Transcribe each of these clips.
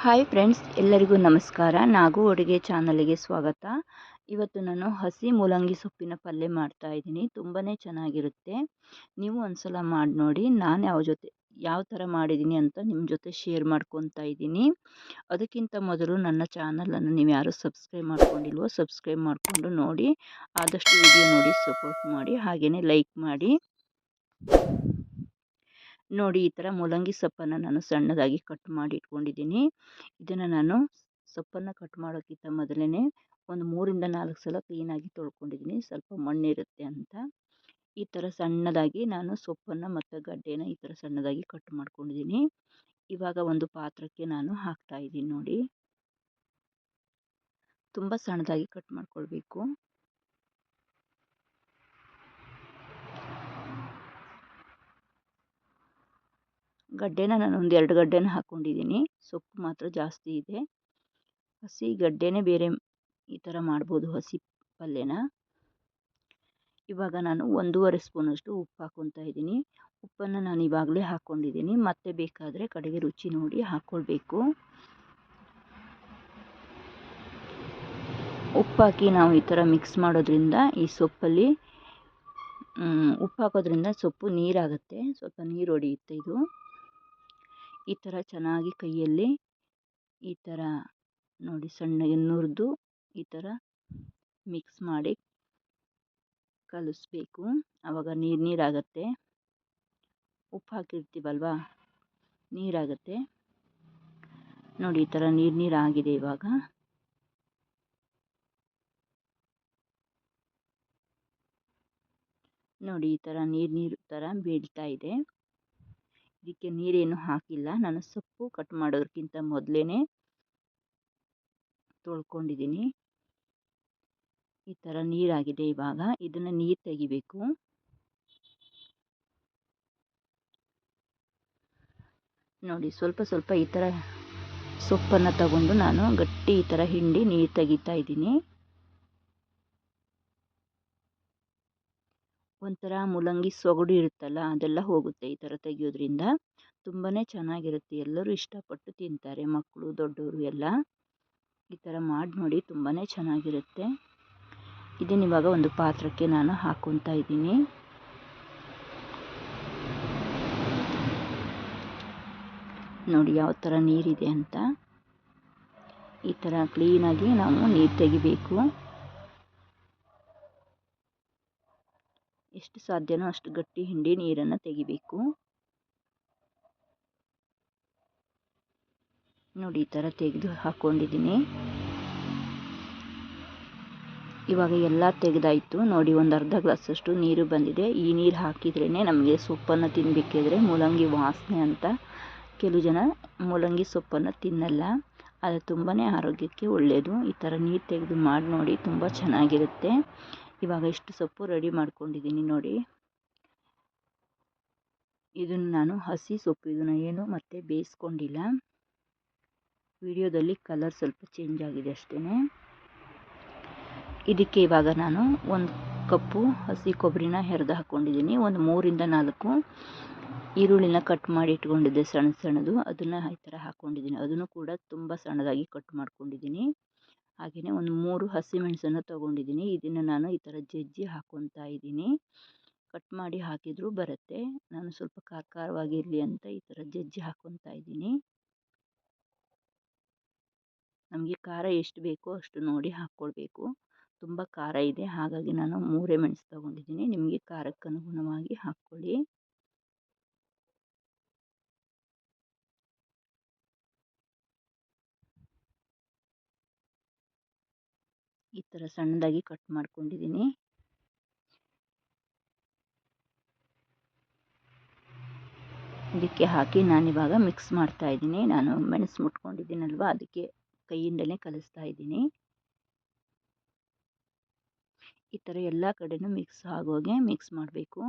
Hi friends, ಎಲ್ಲರಿಗೂ ನಮಸ್ಕಾರ. ನಾಗು ಅಡುಗೆ ಚಾನಲ್ಗೆ ಸ್ವಾಗತ. ಇವತ್ತು ನಾನು ಹಸಿ ಮೂಲಂಗಿ ಸೊಪ್ಪಿನ ಪಲ್ಯ ಮಾಡ್ತಾ ಇದ್ದೀನಿ. ತುಂಬಾ ಚೆನ್ನಾಗಿರುತ್ತೆ. ನೀವು ಒಂದ್ಸಲ ಮಾಡಿ ನೋಡಿ. ನಾನು ಯಾವ ಥರ ಮಾಡಿದ್ದೀನಿ ಅಂತ ನಿಮ್ಮ ಜೊತೆ ಶೇರ್ ಮಾಡ್ಕೊತಾ ಇದ್ದೀನಿ. ಅದಕ್ಕಿಂತ ಮೊದಲು ನನ್ನ ಚಾನಲನ್ನು ನೀವು ಯಾರು ಸಬ್ಸ್ಕ್ರೈಬ್ ಮಾಡ್ಕೊಂಡಿಲ್ವೋ ಸಬ್ಸ್ಕ್ರೈಬ್ ಮಾಡಿಕೊಂಡು ನೋಡಿ. ಆದಷ್ಟು ವಿಡಿಯೋ ನೋಡಿ ಸಪೋರ್ಟ್ ಮಾಡಿ, ಹಾಗೆಯೇ ಲೈಕ್ ಮಾಡಿ. ನೋಡಿ, ಈ ಥರ ಮೂಲಂಗಿ ಸೊಪ್ಪನ್ನು ನಾನು ಸಣ್ಣದಾಗಿ ಕಟ್ ಮಾಡಿ ಇಟ್ಕೊಂಡಿದ್ದೀನಿ. ಇದನ್ನು ನಾನು ಸೊಪ್ಪನ್ನು ಕಟ್ ಮಾಡೋಕ್ಕಿಂತ ಮೊದಲೇ ಒಂದು 3-4 ಸಲ ಕ್ಲೀನಾಗಿ ತೊಳ್ಕೊಂಡಿದ್ದೀನಿ, ಸ್ವಲ್ಪ ಮಣ್ಣಿರುತ್ತೆ ಅಂತ. ಈ ಥರ ಸಣ್ಣದಾಗಿ ನಾನು ಸೊಪ್ಪನ್ನು ಮತ್ತು ಗಡ್ಡೆನ ಈ ಥರ ಸಣ್ಣದಾಗಿ ಕಟ್ ಮಾಡ್ಕೊಂಡಿದ್ದೀನಿ. ಇವಾಗ ಒಂದು ಪಾತ್ರಕ್ಕೆ ನಾನು ಹಾಕ್ತಾ ಇದ್ದೀನಿ. ನೋಡಿ, ತುಂಬ ಸಣ್ಣದಾಗಿ ಕಟ್ ಮಾಡ್ಕೊಳ್ಬೇಕು. ಗಡ್ಡೆನ ನಾನು ಒಂದು 2 ಗಡ್ಡೆನ ಹಾಕ್ಕೊಂಡಿದ್ದೀನಿ. ಸೊಪ್ಪು ಮಾತ್ರ ಜಾಸ್ತಿ ಇದೆ. ಹಸಿ ಗಡ್ಡೆನೇ ಬೇರೆ ಈ ಥರ ಮಾಡ್ಬೋದು, ಹಸಿ ಪಲ್ಯನ. ಇವಾಗ ನಾನು 1.5 ಸ್ಪೂನಷ್ಟು ಉಪ್ಪು ಹಾಕ್ಕೊತಾ ಇದ್ದೀನಿ. ಉಪ್ಪನ್ನು ನಾನು ಇವಾಗಲೇ ಹಾಕ್ಕೊಂಡಿದ್ದೀನಿ. ಮತ್ತೆ ಬೇಕಾದರೆ ಕಡೆಗೆ ರುಚಿ ನೋಡಿ ಹಾಕ್ಕೊಳ್ಬೇಕು. ಉಪ್ಪು ಹಾಕಿ ನಾವು ಈ ಥರ ಮಿಕ್ಸ್ ಮಾಡೋದ್ರಿಂದ ಈ ಸೊಪ್ಪಲ್ಲಿ ಉಪ್ಪು ಹಾಕೋದ್ರಿಂದ ಸೊಪ್ಪು ನೀರಾಗುತ್ತೆ, ಸ್ವಲ್ಪ ನೀರು ಹೊಡೆಯುತ್ತೆ. ಇದು ಈ ಥರ ಚೆನ್ನಾಗಿ ಕೈಯಲ್ಲಿ ಈ ಥರ ನೋಡಿ ಸಣ್ಣಗೆ ನುರಿದು ಈ ಥರ ಮಿಕ್ಸ್ ಮಾಡಿ ಕಲಿಸ್ಬೇಕು. ಆವಾಗ ನೀರಾಗತ್ತೆ. ಉಪ್ಪು ಹಾಕಿರ್ತೀವಲ್ವ, ನೀರಾಗತ್ತೆ. ನೋಡಿ, ಈ ಥರ ನೀರಾಗಿದೆ. ಇವಾಗ ನೋಡಿ, ಈ ಥರ ನೀರು ಥರ ಬೀಳ್ತಾ ಇದೆ. ಇದಕ್ಕೆ ನೀರೇನು ಹಾಕಿಲ್ಲ. ನಾನು ಸೊಪ್ಪು ಕಟ್ ಮಾಡೋದಕ್ಕಿಂತ ಮೊದಲೇ ತೊಳ್ಕೊಂಡಿದ್ದೀನಿ. ಈ ಥರ ನೀರಾಗಿದೆ. ಇವಾಗ ಇದನ್ನು ನೀರು ತೆಗಿಬೇಕು. ನೋಡಿ, ಸ್ವಲ್ಪ ಸ್ವಲ್ಪ ಈ ಥರ ಸೊಪ್ಪನ್ನು ತಗೊಂಡು ನಾನು ಗಟ್ಟಿ ಈ ಥರ ಹಿಂಡಿ ನೀರು ತೆಗಿತಾ ಇದ್ದೀನಿ. ಒಂಥರ ಮೂಲಂಗಿ ಸೊಗಡು ಇರುತ್ತಲ್ಲ, ಅದೆಲ್ಲ ಹೋಗುತ್ತೆ ಈ ಥರ ತೆಗಿಯೋದ್ರಿಂದ. ತುಂಬಾ ಚೆನ್ನಾಗಿರುತ್ತೆ. ಎಲ್ಲರೂ ಇಷ್ಟಪಟ್ಟು ತಿಂತಾರೆ, ಮಕ್ಕಳು ದೊಡ್ಡವರು ಎಲ್ಲ. ಈ ಥರ ಮಾಡಿ ನೋಡಿ, ತುಂಬಾ ಚೆನ್ನಾಗಿರುತ್ತೆ. ಇದನ್ನ ಇವಾಗ ಒಂದು ಪಾತ್ರಕ್ಕೆ ನಾನು ಹಾಕ್ಕೊತಾ ಇದ್ದೀನಿ. ನೋಡಿ ಯಾವ ಥರ ನೀರಿದೆ ಅಂತ. ಈ ಥರ ಕ್ಲೀನಾಗಿ ನಾವು ನೀರು ತೆಗಿಬೇಕು. ಎಷ್ಟು ಸಾಧ್ಯನೋ ಅಷ್ಟು ಗಟ್ಟಿ ಹಿಂಡಿ ನೀರನ್ನು ತೆಗಿಬೇಕು. ನೋಡಿ, ಈ ಥರ ತೆಗೆದು ಹಾಕ್ಕೊಂಡಿದ್ದೀನಿ. ಇವಾಗ ಎಲ್ಲ ತೆಗೆದಾಯಿತು. ನೋಡಿ, ಒಂದು ಅರ್ಧ ಗ್ಲಾಸಷ್ಟು ನೀರು ಬಂದಿದೆ. ಈ ನೀರು ಹಾಕಿದ್ರೇ ನಮಗೆ ಸೊಪ್ಪನ್ನು ತಿನ್ನಬೇಕಿದ್ರೆ ಮೂಲಂಗಿ ವಾಸನೆ ಅಂತ. ಕೆಲವು ಜನ ಮೂಲಂಗಿ ಸೊಪ್ಪನ್ನು ತಿನ್ನಲ್ಲ, ಅದು ತುಂಬಾ ಆರೋಗ್ಯಕ್ಕೆ ಒಳ್ಳೆಯದು. ಈ ಥರ ನೀರು ತೆಗೆದು ಮಾಡಿ ನೋಡಿ, ತುಂಬ ಚೆನ್ನಾಗಿರುತ್ತೆ. ಇವಾಗ ಇಷ್ಟು ಸೊಪ್ಪು ರೆಡಿ ಮಾಡ್ಕೊಂಡಿದ್ದೀನಿ. ನೋಡಿ, ಇದನ್ನು ನಾನು ಹಸಿ ಸೊಪ್ಪು, ಇದನ್ನು ಏನು ಮತ್ತೆ ಬೇಯಿಸ್ಕೊಂಡಿಲ್ಲ. ವಿಡಿಯೋದಲ್ಲಿ ಕಲರ್ ಸ್ವಲ್ಪ ಚೇಂಜ್ ಆಗಿದೆ ಅಷ್ಟೇ. ಇದಕ್ಕೆ ಇವಾಗ ನಾನು 1 ಕಪ್ಪು ಹಸಿ ಕೊಬ್ಬರಿನ ಹೆರೆದು ಹಾಕ್ಕೊಂಡಿದ್ದೀನಿ. ಒಂದು 3-4 ಈರುಳ್ಳಿನ ಕಟ್ ಮಾಡಿ ಇಟ್ಕೊಂಡಿದ್ದೆ ಸಣ್ಣದು. ಅದನ್ನು ಈ ಥರ ಹಾಕ್ಕೊಂಡಿದ್ದೀನಿ. ಅದನ್ನು ಕೂಡ ತುಂಬ ಸಣ್ಣದಾಗಿ ಕಟ್ ಮಾಡ್ಕೊಂಡಿದ್ದೀನಿ. ಹಾಗೆಯೇ ಒಂದು 3 ಹಸಿಮೆಣಸನ್ನು ತೊಗೊಂಡಿದ್ದೀನಿ. ಇದನ್ನು ನಾನು ಈ ಥರ ಜಜ್ಜಿ ಹಾಕ್ಕೊತಾ ಇದ್ದೀನಿ. ಕಟ್ ಮಾಡಿ ಹಾಕಿದರೂ ಬರುತ್ತೆ. ನಾನು ಸ್ವಲ್ಪ ಖಾರವಾಗಿರಲಿ ಅಂತ ಈ ಥರ ಜಜ್ಜಿ ಹಾಕ್ಕೊತಾ ಇದ್ದೀನಿ. ನಮಗೆ ಖಾರ ಎಷ್ಟು ಬೇಕೋ ಅಷ್ಟು ನೋಡಿ ಹಾಕ್ಕೊಳ್ಬೇಕು. ತುಂಬ ಖಾರ ಇದೆ, ಹಾಗಾಗಿ ನಾನು 3 ಮೆಣಸು ತೊಗೊಂಡಿದ್ದೀನಿ. ನಿಮಗೆ ಖಾರಕ್ಕೆ ಅನುಗುಣವಾಗಿ ಹಾಕ್ಕೊಳ್ಳಿ. ಈ ಥರ ಸಣ್ಣದಾಗಿ ಕಟ್ ಮಾಡ್ಕೊಂಡಿದ್ದೀನಿ. ಇದಕ್ಕೆ ಹಾಕಿ ನಾನಿವಾಗ ಮಿಕ್ಸ್ ಮಾಡ್ತಾ ಇದ್ದೀನಿ. ನಾನು ಮೆಣಸು ಮುಟ್ಕೊಂಡಿದ್ದೀನಲ್ವ, ಅದಕ್ಕೆ ಕೈಯಿಂದಲೇ ಕಲಿಸ್ತಾ ಇದ್ದೀನಿ. ಈ ಥರ ಎಲ್ಲ ಕಡೆನೂ ಮಿಕ್ಸ್ ಆಗೋಗೆ ಮಿಕ್ಸ್ ಮಾಡಬೇಕು.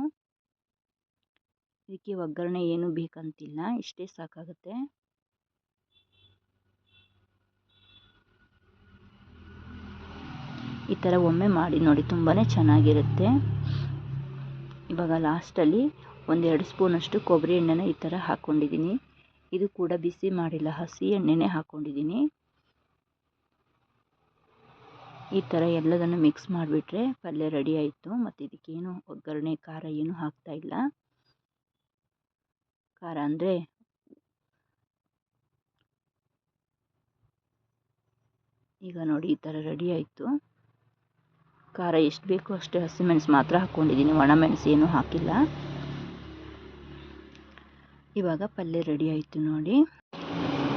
ಇದಕ್ಕೆ ಒಗ್ಗರಣೆ ಏನು ಬೇಕಂತಿಲ್ಲ, ಇಷ್ಟೇ ಸಾಕಾಗುತ್ತೆ. ಈ ಥರ ಒಮ್ಮೆ ಮಾಡಿ ನೋಡಿ, ತುಂಬಾ ಚೆನ್ನಾಗಿರುತ್ತೆ. ಇವಾಗ ಲಾಸ್ಟಲ್ಲಿ 1-2 ಸ್ಪೂನಷ್ಟು ಕೊಬ್ಬರಿ ಎಣ್ಣೆನ ಈ ಥರ ಹಾಕ್ಕೊಂಡಿದ್ದೀನಿ. ಇದು ಕೂಡ ಬಿಸಿ ಮಾಡಿಲ್ಲ, ಹಸಿ ಎಣ್ಣೆನೇ ಹಾಕ್ಕೊಂಡಿದ್ದೀನಿ. ಈ ಥರ ಎಲ್ಲದನ್ನು ಮಿಕ್ಸ್ ಮಾಡಿಬಿಟ್ರೆ ಪಲ್ಯ ರೆಡಿ ಆಯಿತು. ಮತ್ತು ಇದಕ್ಕೇನು ಒಗ್ಗರಣೆ ಖಾರ ಏನು ಹಾಕ್ತಾ ಇಲ್ಲ. ಖಾರ ಅಂದರೆ ಈಗ ನೋಡಿ ಈ ಥರ ರೆಡಿ ಆಯಿತು. ಖಾರ ಎಷ್ಟು ಬೇಕೋ ಅಷ್ಟೇ ಹಸಿಮೆಣಸು ಮಾತ್ರ ಹಾಕ್ಕೊಂಡಿದ್ದೀನಿ, ಒಣಮೆಣಸು ಏನೂ ಹಾಕಿಲ್ಲ. ಇವಾಗ ಪಲ್ಯ ರೆಡಿ ಆಯಿತು ನೋಡಿ.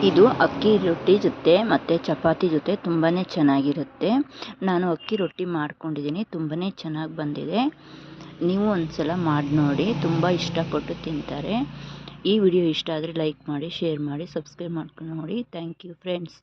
ಇದು ಅಕ್ಕಿ ರೊಟ್ಟಿ ಜೊತೆ ಮತ್ತು ಚಪಾತಿ ಜೊತೆ ತುಂಬಾ ಚೆನ್ನಾಗಿರುತ್ತೆ. ನಾನು ಅಕ್ಕಿ ರೊಟ್ಟಿ ಮಾಡ್ಕೊಂಡಿದ್ದೀನಿ, ತುಂಬಾ ಚೆನ್ನಾಗಿ ಬಂದಿದೆ. ನೀವು ಒಂದು ಸಲ ಮಾಡಿ ನೋಡಿ, ತುಂಬ ಇಷ್ಟಪಟ್ಟು ತಿಂತಾರೆ. ಈ ವಿಡಿಯೋ ಇಷ್ಟ ಆದರೆ ಲೈಕ್ ಮಾಡಿ, ಶೇರ್ ಮಾಡಿ, ಸಬ್ಸ್ಕ್ರೈಬ್ ಮಾಡ್ಕೊಂಡು ನೋಡಿ. Thank you friends.